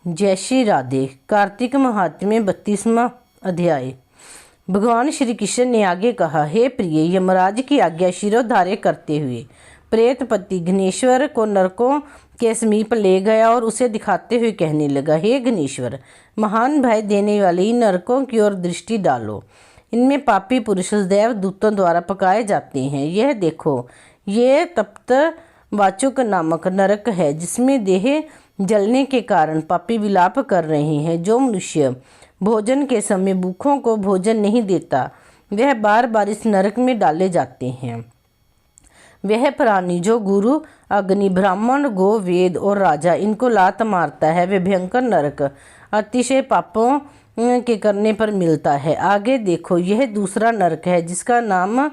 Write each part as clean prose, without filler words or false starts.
जय श्री राधे। कार्तिक महात्म्य 32वां अध्याय। भगवान श्री कृष्ण ने आगे कहा, हे प्रिय, यमराज की आज्ञा शिरोधार्य करते हुए प्रेतपति घनेश्वर को नरकों के समीप ले गया और उसे दिखाते हुए कहने लगा, हे घनेश्वर, महान भय देने वाले इन नरकों की ओर दृष्टि डालो। इनमें पापी पुरुष सदैव दूतों द्वारा पकाए जाते हैं। यह देखो, ये तप्त वाचुक नामक नरक है, जिसमें देह जलने के कारण पापी विलाप कर रहे हैं। जो मनुष्य भोजन के समय भूखों को भोजन नहीं देता, वह बार बार इस नरक में डाले जाते हैं। वह प्राणी जो गुरु, अग्नि, ब्राह्मण, गो, वेद और राजा इनको लात मारता है, वे भयंकर नरक अतिशय पापों के करने पर मिलता है। आगे देखो, यह दूसरा नरक है, जिसका नाम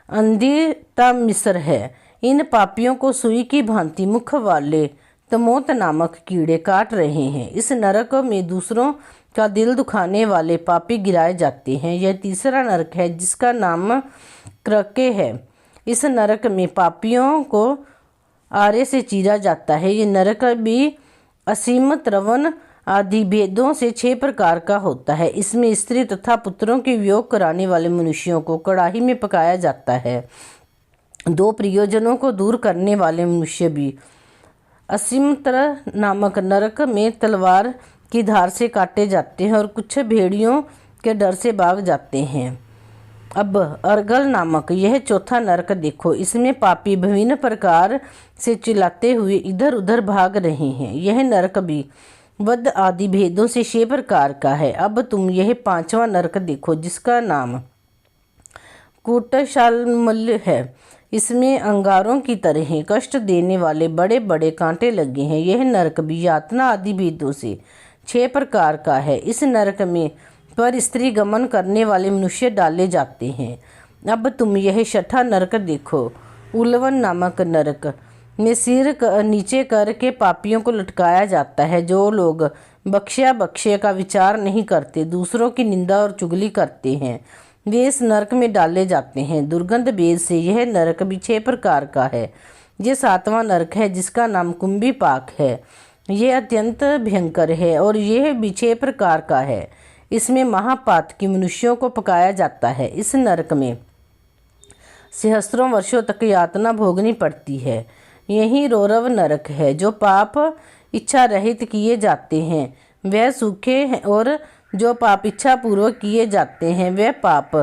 अंधितामिस्र है। इन पापियों को सुई की भांति मुख वाले तमोत नामक कीड़े काट रहे हैं। इस नरक में दूसरों का दिल दुखाने वाले पापी गिराए जाते हैं। यह तीसरा नरक है, जिसका नाम क्रके है। इस नरक में पापियों को आरे से चीरा जाता है। ये नरक भी असीम, त्रवन आदि भेदों से 6 प्रकार का होता है। इसमें स्त्री तथा पुत्रों के वियोग कराने वाले मनुष्यों को कड़ाही में पकाया जाता है। 2 प्रयोजनों को दूर करने वाले मनुष्य भी असीमतर नामक नरक में तलवार की धार से काटे जाते हैं और कुछ भेड़ियों के डर से भाग जाते हैं। अब अर्गल नामक यह चौथा नरक देखो, इसमें पापी विभिन्न प्रकार से चिल्लाते हुए इधर उधर भाग रहे हैं। यह नरक भी वध आदि भेदों से 6 प्रकार का है। अब तुम यह 5वां नरक देखो, जिसका नाम कूटशालमल्य है। इसमें अंगारों की तरह कष्ट देने वाले बड़े बड़े कांटे लगे हैं। यह नरक भी यातना आदि भेदों से 6 प्रकार का है। इस नरक में पर स्त्री गमन करने वाले मनुष्य डाले जाते हैं। अब तुम यह 6ठा नरक देखो, उल्वन नामक नरक में सिर नीचे करके पापियों को लटकाया जाता है। जो लोग बख्शे का विचार नहीं करते, दूसरों की निंदा और चुगली करते हैं, वे इस नरक में डाले जाते हैं। दुर्गंध भेद से यह नरक भी 6 प्रकार का है। यह 7वां नरक है, जिसका नाम कुंभी पाक है। यह अत्यंत भयंकर है और यह भी 6 प्रकार का है। इसमें महापातकी मनुष्यों को पकाया जाता है। इस नरक में सहस्त्रों वर्षों तक यातना भोगनी पड़ती है। यही रौरव नरक है। जो पाप इच्छा रहित किए जाते हैं वह सूखे हैं, और जो पाप इच्छा पूर्वक किए जाते हैं वे पाप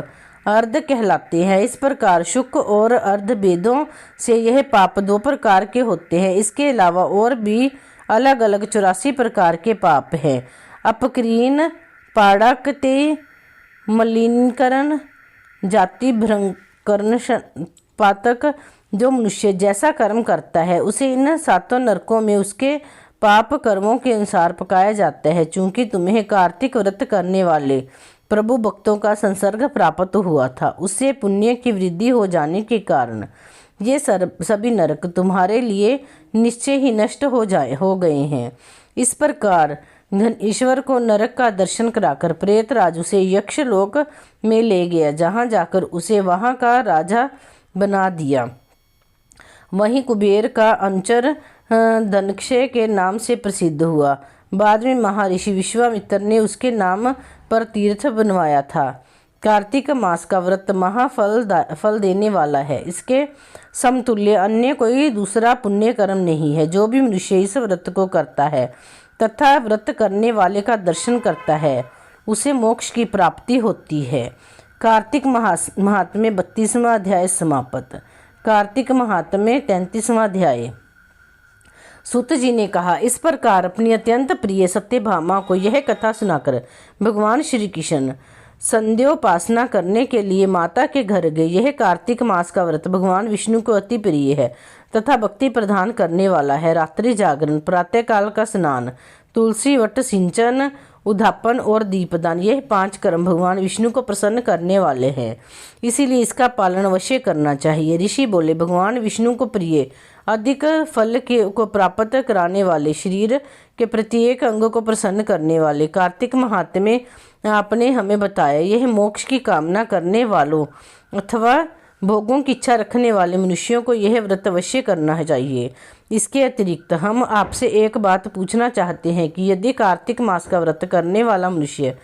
अर्ध कहलाते हैं। इस प्रकार शुक और अर्ध भेदों से यह पाप 2 प्रकार के होते हैं। इसके अलावा और भी अलग अलग 84 प्रकार के पाप हैं। अपक्रीन, पाड़कते, मलिनीकरण, जाति भ्रंकरण, पातक। जो मनुष्य जैसा कर्म करता है उसे इन 7 नरकों में उसके पाप कर्मों के अनुसार पकाया जाता है। चूंकि तुम्हें कार्तिक व्रत करने वाले प्रभु भक्तों का संसर्ग प्राप्त हुआ था, उससे पुण्य की वृद्धि हो जाने के कारण ये सभी नरक तुम्हारे लिए निश्चय ही नष्ट हो गए हैं। इस प्रकार ईश्वर को नरक का दर्शन कराकर प्रेतराज उसे यक्ष लोक में ले गया, जहाँ जाकर उसे वहाँ का राजा बना दिया। वहीं कुबेर का अंचर धनक्षय के नाम से प्रसिद्ध हुआ। बाद में महर्षि विश्वामित्र ने उसके नाम पर तीर्थ बनवाया था। कार्तिक मास का व्रत महाफल देने वाला है। इसके समतुल्य अन्य कोई दूसरा पुण्य कर्म नहीं है। जो भी मनुष्य इस व्रत को करता है तथा व्रत करने वाले का दर्शन करता है, उसे मोक्ष की प्राप्ति होती है। कार्तिक महात्म्य 32वां अध्याय समाप्त। कार्तिक महात्म्य 33वां अध्याय। सूत जी ने कहा, इस प्रकार अपनी अत्यंत प्रिय सत्यभामा को यह कथा सुनाकर भगवान श्री कृष्ण संध्योपासना करने के लिए माता के घर गए। यह कार्तिक मास का व्रत भगवान विष्णु को अति प्रिय है तथा भक्ति प्रदान करने वाला है। रात्रि जागरण, प्रातःकाल का स्नान, तुलसी वट सिंचन, उद्यापन और दीपदान, यह 5 कर्म भगवान विष्णु को प्रसन्न करने वाले हैं। इसीलिए इसका पालन अवश्य करना चाहिए। ऋषि बोले, भगवान विष्णु को प्रिय, अधिक फल को प्राप्त कराने वाले, शरीर के प्रत्येक अंग को प्रसन्न करने वाले कार्तिक महात्म्य आपने हमें बताया। यह मोक्ष की कामना करने वालों अथवा भोगों की इच्छा रखने वाले मनुष्यों को यह व्रत अवश्य करना चाहिए। इसके अतिरिक्त हम आपसे एक बात पूछना चाहते हैं कि यदि कार्तिक मास का व्रत करने वाला मनुष्य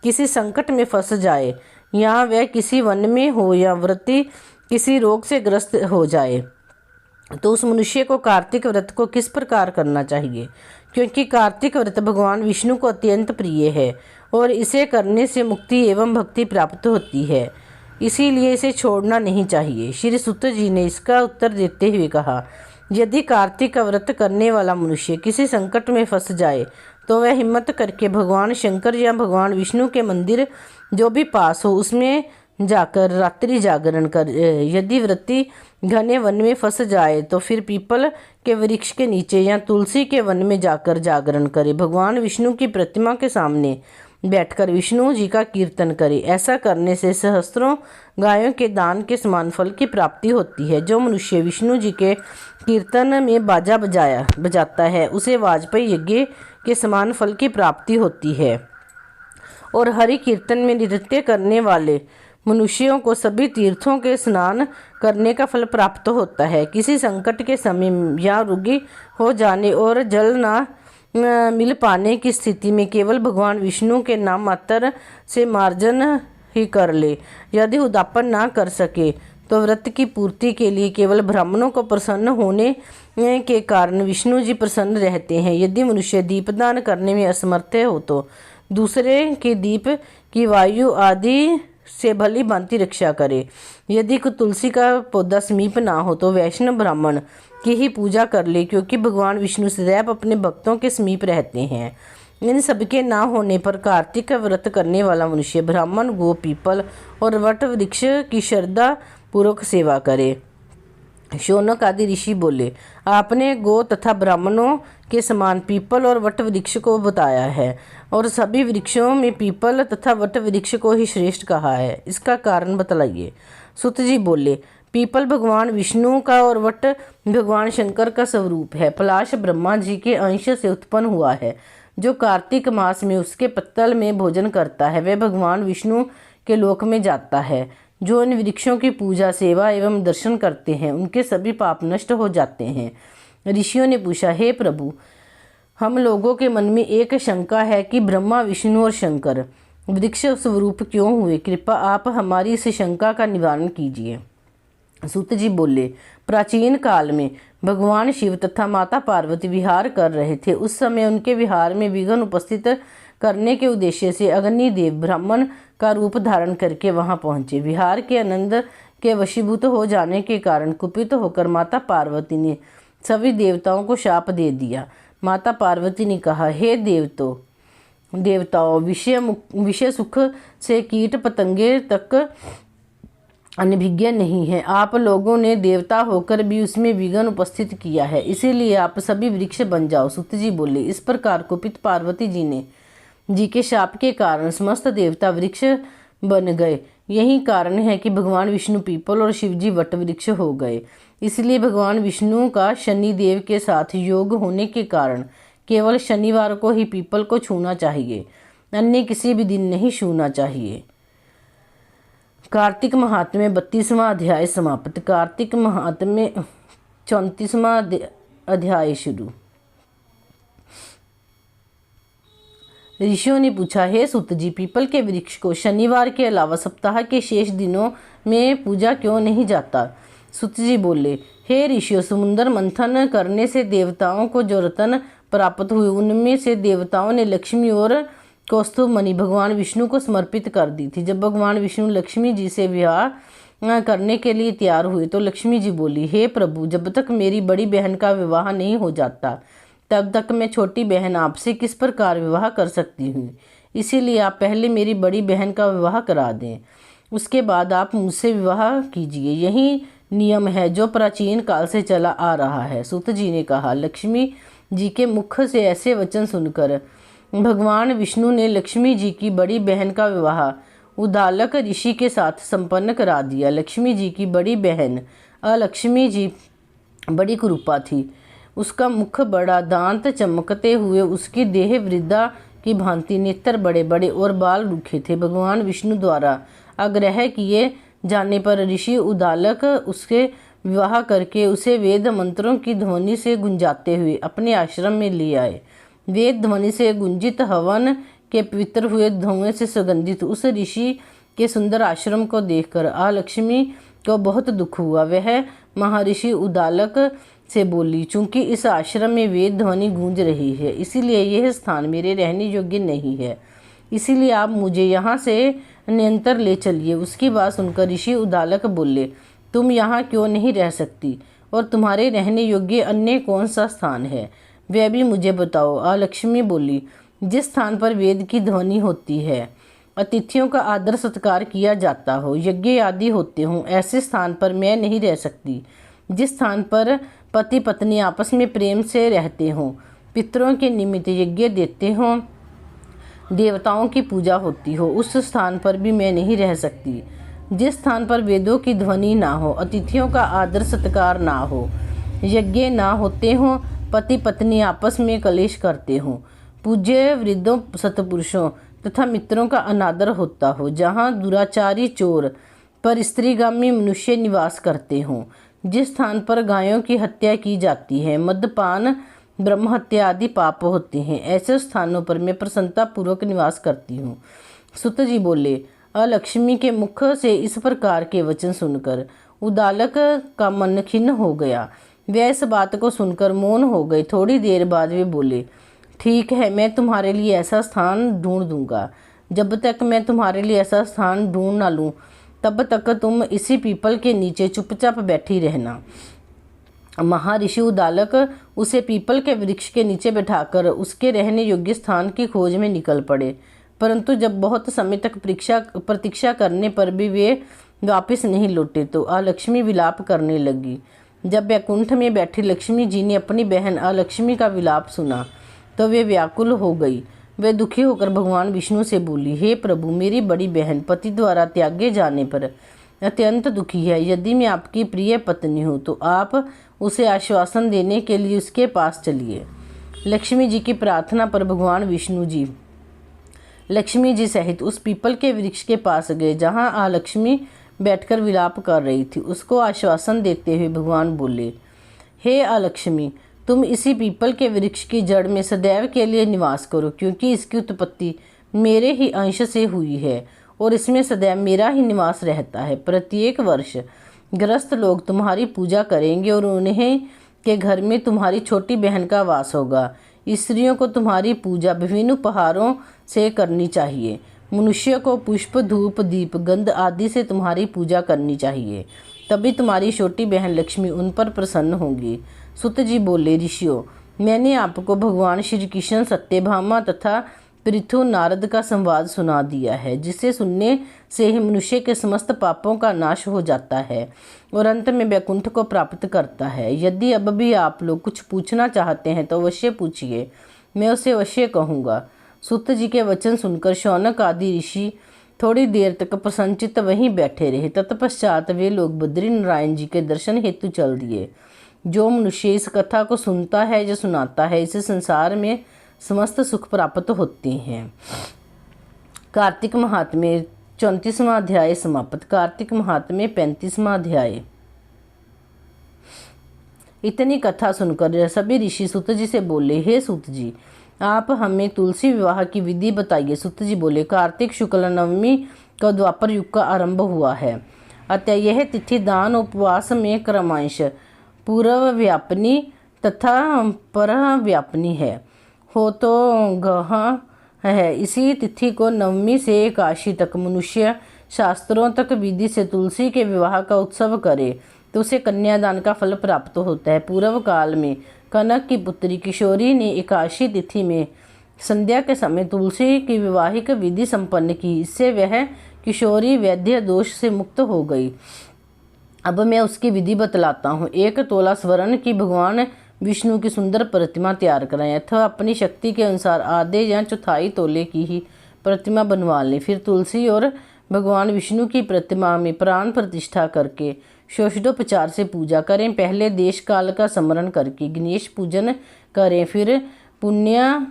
किसी संकट में फंस जाए या वह किसी वन में हो या व्रती किसी रोग से ग्रस्त हो जाए तो उस मनुष्य को कार्तिक व्रत को किस प्रकार करना चाहिए, क्योंकि कार्तिक व्रत भगवान विष्णु को अत्यंत प्रिय है और इसे करने से मुक्ति एवं भक्ति प्राप्त होती है, इसीलिए इसे छोड़ना नहीं चाहिए। श्री सुत जी ने इसका उत्तर देते हुए कहा, यदि कार्तिक का व्रत करने वाला मनुष्य किसी संकट में फंस जाए तो वह हिम्मत करके भगवान शंकर या भगवान विष्णु के मंदिर जो भी पास हो उसमें जाकर रात्रि जागरण कर। यदि व्रती घने वन में फंस जाए तो फिर पीपल के वृक्ष के नीचे या तुलसी के वन में जाकर जागरण करे। भगवान विष्णु की प्रतिमा के सामने बैठकर विष्णु जी का कीर्तन करे। ऐसा करने से सहस्त्रों गायों के दान के समान फल की प्राप्ति होती है। जो मनुष्य विष्णु जी के कीर्तन में बाजा बजाता है उसे वाजपेयी यज्ञ के समान फल की प्राप्ति होती है और हरि कीर्तन में नृत्य करने वाले मनुष्यों को सभी तीर्थों के स्नान करने का फल प्राप्त होता है। किसी संकट के समय या रोगी हो जाने और जल ना मिल पाने की स्थिति में केवल भगवान विष्णु के नाम मात्र से मार्जन ही कर ले। यदि उद्यापन ना कर सके तो व्रत की पूर्ति के लिए केवल ब्राह्मणों को प्रसन्न होने के कारण विष्णु जी प्रसन्न रहते हैं। यदि मनुष्य दीपदान करने में असमर्थ हो तो दूसरे के दीप की वायु आदि से भली भांति रक्षा करे। यदि तुलसी का पौधा समीप ना हो तो वैष्णव ब्राह्मण की ही पूजा कर ले, क्योंकि भगवान विष्णु सदैव अपने भक्तों के समीप रहते हैं। इन सबके ना होने पर कार्तिक का व्रत करने वाला मनुष्य ब्राह्मण, गो, पीपल और वट वृक्ष की श्रद्धा पूर्वक सेवा करे। शौनक आदि ऋषि बोले, आपने गो तथा ब्राह्मणों के समान पीपल और वट वृक्ष को बताया है और सभी वृक्षों में पीपल तथा वट वृक्ष को ही श्रेष्ठ कहा है, इसका कारण बतलाइए। सुत जी बोले, पीपल भगवान विष्णु का और वट भगवान शंकर का स्वरूप है। पलाश ब्रह्मा जी के अंश से उत्पन्न हुआ है। जो कार्तिक मास में उसके पत्तल में भोजन करता है वह भगवान विष्णु के लोक में जाता है। जो इन वृक्षों की पूजा, सेवा एवं दर्शन करते हैं उनके सभी पाप नष्ट हो जाते हैं। ऋषियों ने पूछा, हे प्रभु, हम लोगों के मन में एक शंका है कि ब्रह्मा, विष्णु और शंकर वृक्ष स्वरूप क्यों हुए? कृपा आप हमारी इस शंका का निवारण कीजिए। सूत जी बोले, प्राचीन काल में भगवान शिव तथा माता पार्वती विहार कर रहे थे। उस समय उनके विहार में विघ्न उपस्थित करने के उद्देश्य से अग्निदेव ब्राह्मण का रूप धारण करके वहां पहुंचे। विहार के आनंद के वशीभूत हो जाने के कारण कुपित होकर माता पार्वती ने सभी देवताओं को शाप दे दिया। माता पार्वती ने कहा, हे देवताओं, विषय सुख से कीट पतंगे तक अनभिज्ञ नहीं है। आप लोगों ने देवता होकर भी उसमें विघ्न उपस्थित किया है, इसीलिए आप सभी वृक्ष बन जाओ। सुत जी बोले, इस प्रकार कुपित पार्वती जी के शाप के कारण समस्त देवता वृक्ष बन गए। यही कारण है कि भगवान विष्णु पीपल और शिवजी वट वृक्ष हो गए। इसलिए भगवान विष्णु का शनि देव के साथ योग होने के कारण केवल शनिवार को ही पीपल को छूना चाहिए, अन्य किसी भी दिन नहीं छूना चाहिए। कार्तिक महात्म्य 32वां अध्याय समाप्त। कार्तिक महात्म्य 34वां अध्याय शुरू। ऋषियों ने पूछा, हे सुत जी, पीपल के वृक्ष को शनिवार के अलावा सप्ताह के शेष दिनों में पूजा क्यों नहीं जाता? सुत जी बोले, हे ऋषियों, समुद्र मंथन करने से देवताओं को जो रत्न प्राप्त हुए उनमें से देवताओं ने लक्ष्मी और कौस्तुभ मणि भगवान विष्णु को समर्पित कर दी थी। जब भगवान विष्णु लक्ष्मी जी से विवाह करने के लिए तैयार हुए तो लक्ष्मी जी बोली, हे प्रभु, जब तक मेरी बड़ी बहन का विवाह नहीं हो जाता तब तक मैं छोटी बहन आपसे किस प्रकार विवाह कर सकती हूँ। इसीलिए आप पहले मेरी बड़ी बहन का विवाह करा दें, उसके बाद आप मुझसे विवाह कीजिए। यही नियम है जो प्राचीन काल से चला आ रहा है। सुत जी ने कहा, लक्ष्मी जी के मुख से ऐसे वचन सुनकर भगवान विष्णु ने लक्ष्मी जी की बड़ी बहन का विवाह उद्दालक ऋषि के साथ संपन्न करा दिया। लक्ष्मी जी की बड़ी बहन अलक्ष्मी जी बड़ी कुरूपा थी। उसका मुख बड़ा, दांत चमकते हुए, उसकी देह वृद्धा की भांति, नेत्र बड़े बड़े और बाल रूखे थे। भगवान विष्णु द्वारा आग्रह किए जाने पर ऋषि उद्दालक उसके विवाह करके उसे वेद मंत्रों की ध्वनि से गुंजाते हुए अपने आश्रम में ले आए। वेद ध्वनि से गुंजित हवन के पवित्र हुए धुएं से सुगंधित उस ऋषि के सुंदर आश्रम को देखकर अलक्ष्मी को बहुत दुख हुआ। वह महर्षि उदालक से बोली, चूंकि इस आश्रम में वेद ध्वनि गूंज रही है, इसीलिए यह स्थान मेरे रहने योग्य नहीं है, इसीलिए आप मुझे यहाँ से निरंतर ले चलिए। उसकी बात सुनकर ऋषि उदालक बोले, तुम यहाँ क्यों नहीं रह सकती, और तुम्हारे रहने योग्य अन्य कौन सा स्थान है, वह भी मुझे बताओ। अलक्ष्मी बोली, जिस स्थान पर वेद की ध्वनि होती है, अतिथियों का आदर सत्कार किया जाता हो, यज्ञ आदि होते हों, ऐसे स्थान पर मैं नहीं रह सकती। जिस स्थान पर पति पत्नी आपस में प्रेम से रहते हों, पितरों के निमित्त यज्ञ देते हों, देवताओं की पूजा होती हो, उस स्थान पर भी मैं नहीं रह सकती। जिस स्थान पर वेदों की ध्वनि ना हो, अतिथियों का आदर सत्कार ना हो, यज्ञ ना होते हों, पति पत्नी आपस में कलेश करते हों, पूज्य वृद्धों सतपुरुषों तथा मित्रों का अनादर होता हो, जहाँ दुराचारी चोर पर स्त्रीगामी मनुष्य निवास करते हों, जिस स्थान पर गायों की हत्या की जाती है, मद्यपान ब्रह्म हत्या आदि पाप होते हैं, ऐसे स्थानों पर मैं प्रसन्नता पूर्वक निवास करती हूँ। सुत जी बोले, अलक्ष्मी के मुख से इस प्रकार के वचन सुनकर उदालक का मन खिन्न हो गया। वे इस बात को सुनकर मौन हो गए। थोड़ी देर बाद वे बोले, ठीक है, मैं तुम्हारे लिए ऐसा स्थान ढूंढ दूंगा। जब तक मैं तुम्हारे लिए ऐसा स्थान ढूंढ ना लूँ, तब तक तुम इसी पीपल के नीचे चुपचाप बैठी रहना। महर्षि उदालक उसे पीपल के वृक्ष के नीचे बैठाकर उसके रहने योग्य स्थान की खोज में निकल पड़े, परंतु जब बहुत समय तक प्रतीक्षा करने पर भी वे वापस नहीं लौटे तो अलक्ष्मी विलाप करने लगी। जब वैकुंठ में बैठी लक्ष्मी जी ने अपनी बहन अलक्ष्मी का विलाप सुना तो वे व्याकुल हो गई। वे दुखी होकर भगवान विष्णु से बोली, हे प्रभु, मेरी बड़ी बहन पति द्वारा त्यागे जाने पर अत्यंत दुखी है। यदि मैं आपकी प्रिय पत्नी हूँ तो आप उसे आश्वासन देने के लिए उसके पास चलिए। लक्ष्मी जी की प्रार्थना पर भगवान विष्णु जी लक्ष्मी जी सहित उस पीपल के वृक्ष के पास गए जहाँ अलक्ष्मी बैठकर विलाप कर रही थी। उसको आश्वासन देते हुए भगवान बोले, हे अलक्ष्मी, तुम इसी पीपल के वृक्ष की जड़ में सदैव के लिए निवास करो, क्योंकि इसकी उत्पत्ति मेरे ही अंश से हुई है और इसमें सदैव मेरा ही निवास रहता है। प्रत्येक वर्ष गृहस्थ लोग तुम्हारी पूजा करेंगे और उन्हें के घर में तुम्हारी छोटी बहन का वास होगा। स्त्रियों को तुम्हारी पूजा विभिन्न उपहारों से करनी चाहिए। मनुष्य को पुष्प, धूप, दीप, गंध आदि से तुम्हारी पूजा करनी चाहिए, तभी तुम्हारी छोटी बहन लक्ष्मी उन पर प्रसन्न होगी। सुत जी बोले, ऋषियों, मैंने आपको भगवान श्री कृष्ण, सत्यभामा तथा पृथु नारद का संवाद सुना दिया है, जिसे सुनने से ही मनुष्य के समस्त पापों का नाश हो जाता है और अंत में वैकुंठ को प्राप्त करता है। यदि अब भी आप लोग कुछ पूछना चाहते हैं तो अवश्य पूछिए, मैं उसे अवश्य कहूँगा। सुत जी के वचन सुनकर शौनक आदि ऋषि थोड़ी देर तक प्रसन्नचित्त वहीं बैठे रहे। तत्पश्चात वे लोग बद्री नारायण जी के दर्शन हेतु चल दिए। जो मनुष्य इस कथा को सुनता है या सुनाता है, इसे संसार में समस्त सुख प्राप्त होते हैं। कार्तिक महात्म्य 34वां अध्याय समाप्त। कार्तिक महात्म्य 35वां अध्याय। इतनी कथा सुनकर सभी ऋषि सुत जी से बोले, हे सुत जी, आप हमें तुलसी विवाह की विधि बताइए। सुत जी बोले, कार्तिक शुक्ल नवमी का द्वापर युग का आरंभ हुआ है, अतः यह तिथि दान उपवास में क्रमश पूर्व व्यापनी तथा पर व्यापनी है, हो तो गह है। इसी तिथि को नवमी से एकादशी तक मनुष्य शास्त्रों तक विधि से तुलसी के विवाह का उत्सव करे तो उसे कन्यादान का फल प्राप्त होता है। पूर्व काल में कनक की पुत्री किशोरी ने एकादशी तिथि में संध्या के समय तुलसी की विवाहिक विधि संपन्न की। इससे वह किशोरी वैद्य दोष से मुक्त हो गई। अब मैं उसकी विधि बतलाता हूँ। 1 तोला स्वर्ण की भगवान विष्णु की सुंदर प्रतिमा तैयार कराएं अथवा अपनी शक्ति के अनुसार आधे या चौथाई तोले की ही प्रतिमा बनवा लें। फिर तुलसी और भगवान विष्णु की प्रतिमा में प्राण प्रतिष्ठा करके षोडशोपचार से पूजा करें। पहले देश काल का स्मरण करके गणेश पूजन करें, फिर पुण्य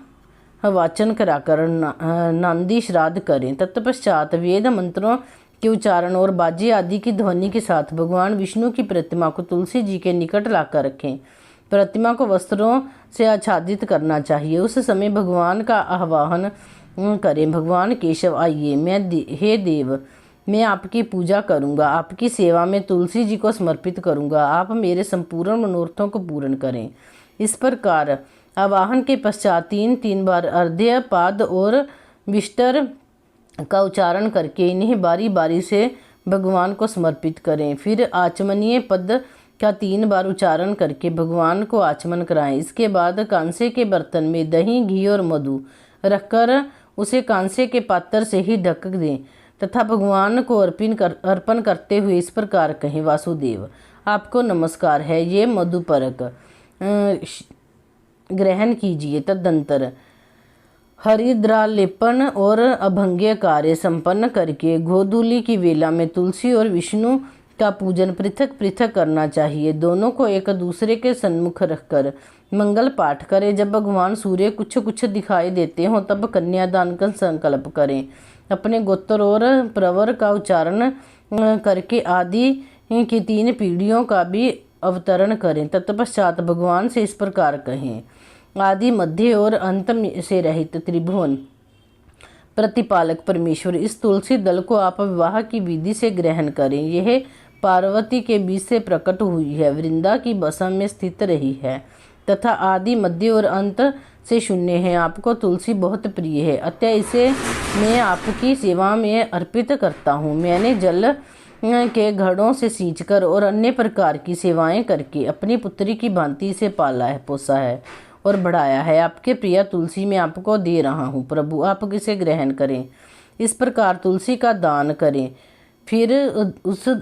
वाचन कराकर नांदी श्राद्ध करें। तत्पश्चात वेद मंत्रों के उच्चारण और बाजे आदि की ध्वनि के साथ भगवान विष्णु की प्रतिमा को तुलसी जी के निकट लाकर रखें। प्रतिमा को वस्त्रों से आच्छादित करना चाहिए। उस समय भगवान का आह्वान करें, भगवान केशव आइए, हे देव, मैं आपकी पूजा करूंगा, आपकी सेवा में तुलसी जी को समर्पित करूंगा, आप मेरे संपूर्ण मनोरथों को पूर्ण करें। इस प्रकार आवाहन के पश्चात 3 बार अर्घ्य, पाद और विष्टर का उच्चारण करके इन्हें बारी बारी से भगवान को समर्पित करें। फिर आचमनीय पद का 3 बार उच्चारण करके भगवान को आचमन कराएं। इसके बाद कांसे के बर्तन में दही, घी और मधु रखकर उसे कांसे के पात्र से ही ढक दें तथा भगवान को अर्पण करते हुए इस प्रकार कहें, वासुदेव, आपको नमस्कार है, ये मधुपरक ग्रहण कीजिए। तदंतर हरिद्रालेपन और अभंग्य कार्य संपन्न करके गोधूली की वेला में तुलसी और विष्णु का पूजन पृथक पृथक करना चाहिए। दोनों को एक दूसरे के सन्मुख रखकर मंगल पाठ करें। जब भगवान सूर्य कुछ कुछ दिखाई देते हों तब कन्यादान का संकल्प करें। अपने गोत्र और प्रवर का उच्चारण करके आदि की 3 पीढ़ियों का भी अवतरण करें। तत्पश्चात भगवान से इस प्रकार कहें, आदि, मध्य और अंत से रहित त्रिभुवन प्रतिपालक परमेश्वर, इस तुलसी दल को आप विवाह की विधि से ग्रहण करें। यह पार्वती के बीच से प्रकट हुई है, वृंदा की बसा में स्थित रही है तथा आदि, मध्य और अंत से शून्य है। आपको तुलसी बहुत प्रिय है, अतः इसे मैं आपकी सेवा में अर्पित करता हूँ। मैंने जल के घड़ों से सींचकर और अन्य प्रकार की सेवाएं करके अपनी पुत्री की भांति इसे पाला है, पोसा है और बढ़ाया है। आपके प्रिय तुलसी मैं आपको दे रहा हूँ, प्रभु आप इसे ग्रहण करें। इस प्रकार तुलसी का दान करें। फिर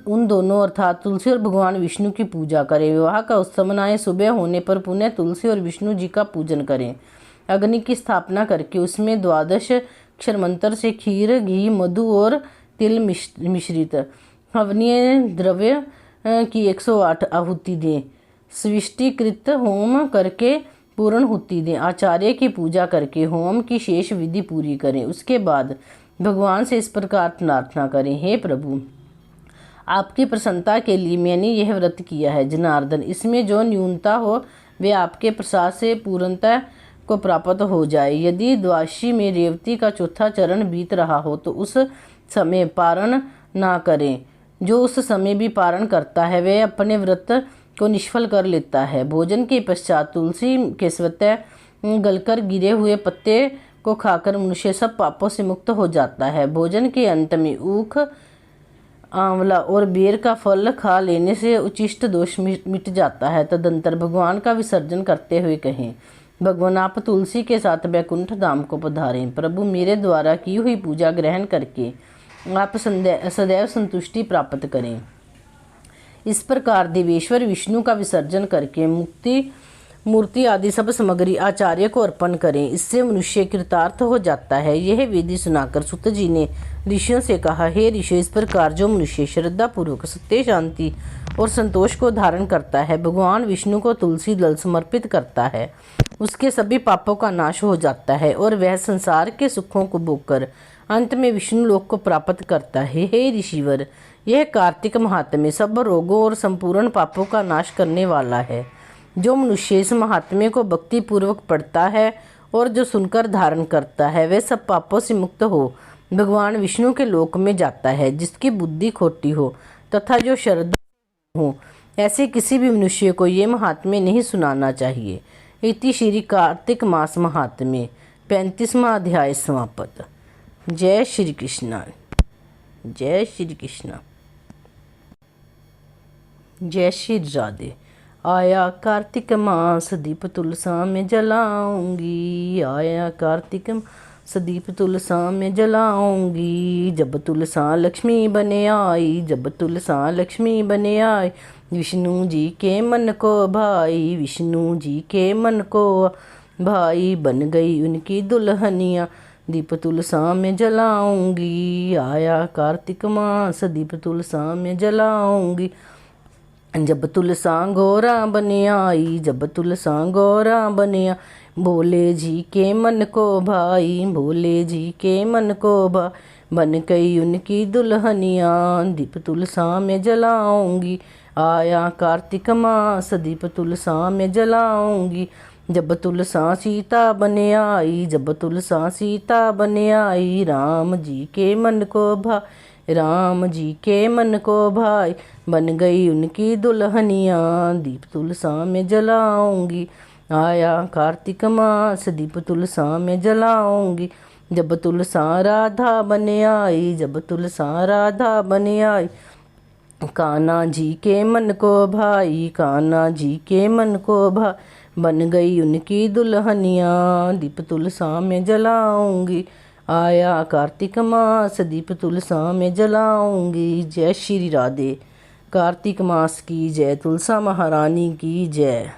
उन दोनों अर्थात तुलसी और भगवान विष्णु की पूजा करें। विवाह का उत्सव मनाएं। सुबह होने पर पुनः तुलसी और विष्णु जी का पूजन करें। अग्नि की स्थापना करके उसमें 12 अक्षर मंत्र से खीर, घी, मधु और तिल मिश्रित हवनीय द्रव्य की 108 आहुति दें। स्विष्टिकृत होम करके पूर्ण हुति दें। आचार्य की पूजा करके होम की शेष विधि पूरी करें। उसके बाद भगवान से इस प्रकार प्रार्थना करें, हे प्रभु, आपकी प्रसन्नता के लिए मैंने यह व्रत किया है। जनार्दन, इसमें जो न्यूनता हो वे आपके प्रसाद से पूर्णता को प्राप्त हो जाए। यदि द्वादशी में रेवती का 4था चरण बीत रहा हो तो उस समय पारण ना करें। जो उस समय भी पारण करता है वह अपने व्रत को निष्फल कर लेता है। भोजन के पश्चात तुलसी के स्वतः गलकर गिरे हुए पत्ते को खाकर मनुष्य सब पापों से मुक्त हो जाता है। भोजन के अंत में ऊख, आंवला और बेर का फल खा लेने से उचिष्ट दोष मिट जाता है। तदंतर भगवान का विसर्जन करते हुए कहें, भगवान आप तुलसी के साथ वैकुंठ धाम को पधारें। प्रभु, मेरे द्वारा की हुई पूजा ग्रहण करके आप सदैव संतुष्टि प्राप्त करें। इस प्रकार देवेश्वर विष्णु का विसर्जन करके मूर्ति आदि सब सामग्री आचार्य को अर्पण करें। इससे मनुष्य कृतार्थ हो जाता है। यह विधि सुनाकर सुत जी ने ऋषियों से कहा, हे ऋषि, इस प्रकार जो मनुष्य श्रद्धा पूर्वक सत्य, शांति और संतोष को धारण करता है, भगवान विष्णु को तुलसी दल समर्पित करता है, उसके सभी पापों का नाश हो जाता है और वह संसार के सुखों को भोगकर अंत में विष्णु लोक को प्राप्त करता है। हे ऋषिवर, यह कार्तिक महात्म्य सब रोगों और संपूर्ण पापों का नाश करने वाला है। जो मनुष्य इस महात्म्य को भक्ति पूर्वक पढ़ता है और जो सुनकर धारण करता है वह सब पापों से मुक्त हो भगवान विष्णु के लोक में जाता है। जिसकी बुद्धि खोटी हो तथा जो श्रद्धा हो, ऐसे किसी भी मनुष्य को ये महात्म्य नहीं सुनाना चाहिए। इति श्री कार्तिक मास महात्म्य 35वां अध्याय समाप्त। जय श्री कृष्ण। जय श्री कृष्ण। जय श्री राधे। आया कार्तिक मास दीप तुलसा में जलाऊंगी, आया कार्तिक मास दीप तुलसा में जलाऊंगी। जब तुलसा लक्ष्मी बने आई, जब तुलसा लक्ष्मी बने आई, विष्णु जी के मन को भाई, विष्णु जी के मन को भाई, बन गई उनकी दुल्हनिया, दीप तुलसा में जलाऊंगी। आया कार्तिक मास दीप तुलसा में जलाऊंगी। जब तुलसा गौरा बने आई, जब तुलसा गौरा बने आई, भोले जी के मन को भाई, भोले जी के मन को भाई, बन गई उनकी दुल्हनिया दीप तुलसा में जलाऊंगी। आया कार्तिक मास दीप तुलसा में जलाऊंगी। जब तुलसा सीता बने आई, जब तुलसा सीता बने आई, राम जी के मन को भाई, राम जी के मन को भाई। बन गई उनकी दुल्हनिया दीप तुलसा में जलाऊंगी। आया कार्तिक मास दीप तुलसा में जलाऊंगी। जब तुलसा राधा बने आई, जब तुलसा राधा बने आई, कान्हा जी के मन को भाई, कान्हा जी के मन को भाई। बन गई उनकी दुल्हनिया दीप तुलसा में जलाऊंगी। आया कार्तिक मास दीप तुलसा में जलाऊंगी। जय श्री राधे। कार्तिक मास की जय, तुलसा महारानी की जय।